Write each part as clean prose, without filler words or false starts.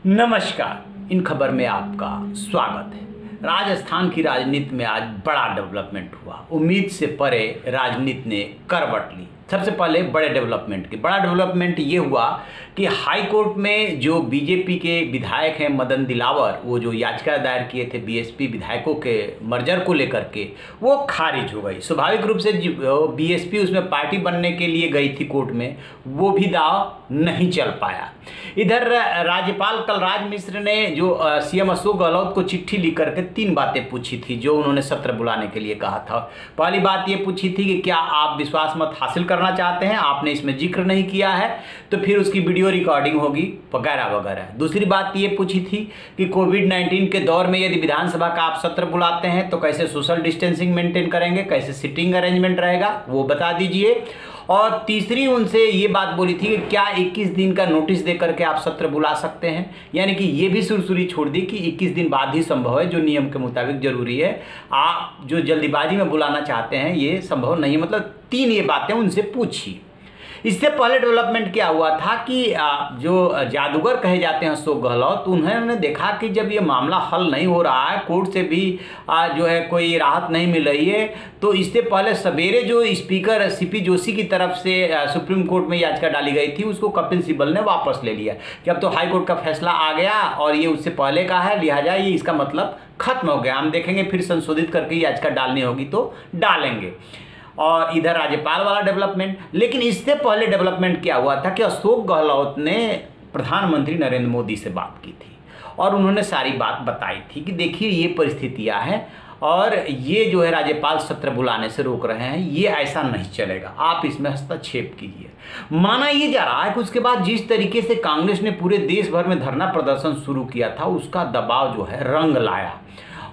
नमस्कार, इन खबर में आपका स्वागत है। राजस्थान की राजनीति में आज बड़ा डेवलपमेंट हुआ। उम्मीद से परे राजनीति ने करवट ली। सबसे पहले बड़ा डेवलपमेंट ये हुआ कि हाई कोर्ट में जो बीजेपी के विधायक हैं मदन दिलावर, वो जो याचिका दायर किए थे बीएसपी विधायकों के मर्जर को लेकर के, वो खारिज हो गई। स्वाभाविक रूप से बीएसपी उसमें पार्टी बनने के लिए गई थी कोर्ट में, वो भी दाव नहीं चल पाया। इधर राज्यपाल कलराज मिश्र ने जो सीएम अशोक गहलोत को चिट्ठी लिख करके 3 बातें पूछी थी जो उन्होंने सत्र बुलाने के लिए कहा था। पहली बात ये पूछी थी कि क्या आप विश्वास मत हासिल करना चाहते हैं, आपने इसमें जिक्र नहीं किया है तो फिर उसकी वीडियो रिकॉर्डिंग होगी वगैरह वगैरह। दूसरी बात ये पूछी थी कि कोविड-19 के दौर में यदि विधानसभा का आप सत्र बुलाते हैं तो कैसे सोशल डिस्टेंसिंग मेंटेन करेंगे, कैसे सिटिंग अरेंजमेंट रहेगा, वो बता दीजिए। और तीसरी उनसे ये बात बोली थी कि क्या 21 दिन का नोटिस दे करके आप सत्र बुला सकते हैं, यानी कि ये भी सुरसुरी छोड़ दी कि 21 दिन बाद ही संभव है, जो नियम के मुताबिक जरूरी है। आप जो जल्दीबाजी में बुलाना चाहते हैं ये संभव नहीं है। मतलब 3 ये बातें उनसे पूछी। इससे पहले डेवलपमेंट क्या हुआ था कि जो जादूगर कहे जाते हैं अशोक गहलोत, उन्होंने देखा कि जब ये मामला हल नहीं हो रहा है, कोर्ट से भी जो है कोई राहत नहीं मिल रही है, तो इससे पहले सवेरे जो स्पीकर सीपी जोशी की तरफ से सुप्रीम कोर्ट में याचिका डाली गई थी उसको कपिल सिब्बल ने वापस ले लिया कि अब तो हाई कोर्ट का फैसला आ गया और ये उससे पहले का है, लिहाजा ये इसका मतलब खत्म हो गया। हम देखेंगे फिर संशोधित करके याचिका डालनी होगी तो डालेंगे। और इधर राज्यपाल वाला डेवलपमेंट। लेकिन इससे पहले डेवलपमेंट क्या हुआ था कि अशोक गहलोत ने प्रधानमंत्री नरेंद्र मोदी से बात की थी और उन्होंने सारी बात बताई थी कि देखिए ये परिस्थितियां हैं और ये जो है राज्यपाल सत्र बुलाने से रोक रहे हैं, ये ऐसा नहीं चलेगा, आप इसमें हस्तक्षेप कीजिए। माना ये जा रहा है कि उसके बाद जिस तरीके से कांग्रेस ने पूरे देश भर में धरना प्रदर्शन शुरू किया था उसका दबाव जो है रंग लाया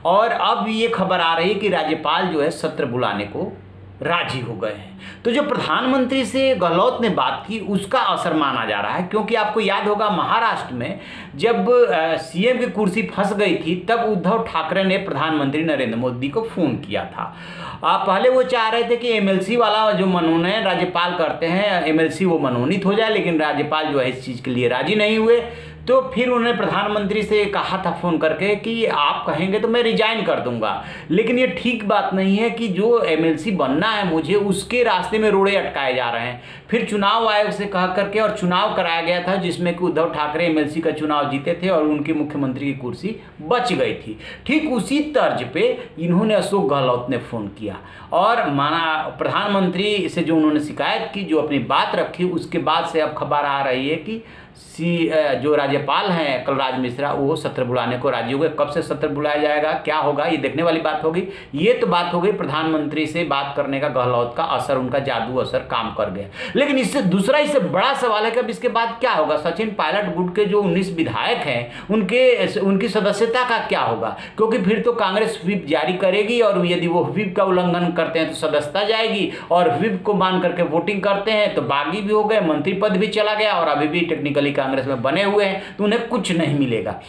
और अब ये खबर आ रही है कि राज्यपाल जो है सत्र बुलाने को राजी हो गए हैं। तो जो प्रधानमंत्री से गहलोत ने बात की उसका असर माना जा रहा है, क्योंकि आपको याद होगा महाराष्ट्र में जब सीएम की कुर्सी फंस गई थी तब उद्धव ठाकरे ने प्रधानमंत्री नरेंद्र मोदी को फोन किया था। पहले वो चाह रहे थे कि एमएलसी वाला जो मनोनयन राज्यपाल करते हैं, एमएलसी वो मनोनीत हो जाए, लेकिन राज्यपाल जो है इस चीज़ के लिए राजी नहीं हुए। तो फिर उन्होंने प्रधानमंत्री से कहा था फ़ोन करके कि आप कहेंगे तो मैं रिजाइन कर दूंगा, लेकिन ये ठीक बात नहीं है कि जो एमएलसी बनना है मुझे उसके रास्ते में रोड़े अटकाए जा रहे हैं। फिर चुनाव आयोग से कह करके और चुनाव कराया गया था जिसमें कि उद्धव ठाकरे एमएलसी का चुनाव जीते थे और उनकी मुख्यमंत्री की कुर्सी बच गई थी। ठीक उसी तर्ज पे इन्होंने अशोक गहलोत ने फ़ोन किया और माना प्रधानमंत्री से जो उन्होंने शिकायत की, जो अपनी बात रखी, उसके बाद से अब खबर आ रही है कि जो राज्यपाल हैं कलराज मिश्रा वो सत्र बुलाने को राजी हो गए। कब से सत्र बुलाया जाएगा, क्या होगा, ये देखने वाली बात होगी। ये तो बात हो गई प्रधानमंत्री से बात करने का गहलोत का असर, उनका जादू असर काम कर गया। लेकिन इससे बड़ा सवाल है कि अब इसके बाद क्या होगा। सचिन पायलट गुट के जो 19 विधायक हैं उनकी सदस्यता का क्या होगा, क्योंकि फिर तो कांग्रेस व्हिप जारी करेगी और यदि वो व्हिप का उल्लंघन करते हैं तो सदस्यता जाएगी और व्हिप को मान करके वोटिंग करते हैं तो बागी भी हो गए, मंत्री पद भी चला गया और अभी भी टेक्निकली कांग्रेस में बने हुए हैं तो उन्हें कुछ नहीं मिलेगा।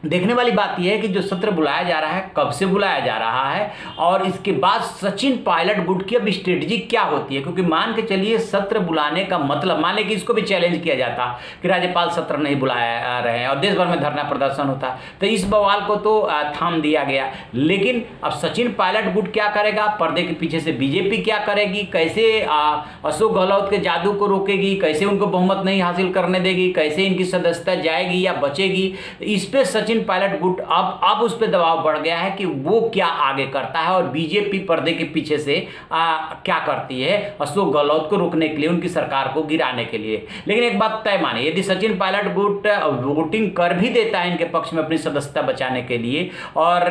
देखने वाली बात यह है कि जो सत्र बुलाया जा रहा है, कब से बुलाया जा रहा है और इसके बाद सचिन पायलट गुट की अब स्ट्रेटजी क्या होती है। क्योंकि मान के चलिए सत्र बुलाने का मतलब, मान लें कि इसको भी चैलेंज किया जाता कि राज्यपाल सत्र नहीं बुलाया रहे हैं और देश भर में धरना प्रदर्शन होता, तो इस बवाल को तो थाम दिया गया। लेकिन अब सचिन पायलट गुट क्या करेगा, पर्दे के पीछे से बीजेपी क्या करेगी, कैसे अशोक गहलोत के जादू को रोकेगी, कैसे उनको बहुमत नहीं हासिल करने देगी, कैसे इनकी सदस्यता जाएगी या बचेगी, इस पे सचिन पायलट गुट अब उस पर दबाव बढ़ गया है कि वो क्या आगे करता है और बीजेपी पर्दे के पीछे से क्या करती है अशोक गहलोत को रोकने के लिए, उनकी सरकार को गिराने के लिए। लेकिन एक बात तय माने, यदि सचिन पायलट गुट वोटिंग कर भी देता है इनके पक्ष में अपनी सदस्यता बचाने के लिए, और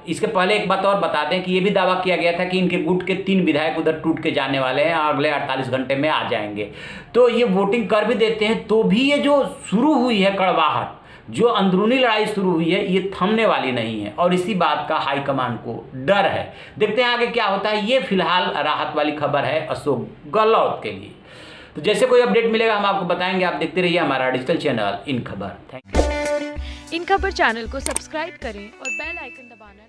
इसके पहले एक बात और बता दें कि यह भी दावा किया गया था कि इनके गुट के 3 विधायक उधर टूट के जाने वाले हैं, अगले 48 घंटे में आ जाएंगे। तो ये वोटिंग कर भी देते हैं तो भी ये जो शुरू हुई है कड़वाहट, जो अंदरूनी लड़ाई शुरू हुई है, ये थमने वाली नहीं है और इसी बात का हाईकमान को डर है। देखते हैं आगे क्या होता है। ये फिलहाल राहत वाली खबर है अशोक गहलोत के लिए। तो जैसे कोई अपडेट मिलेगा हम आपको बताएंगे। आप देखते रहिए हमारा डिजिटल चैनल इन खबर। Thank you. इन खबर चैनल को सब्सक्राइब करें और बेल आइकन दबाना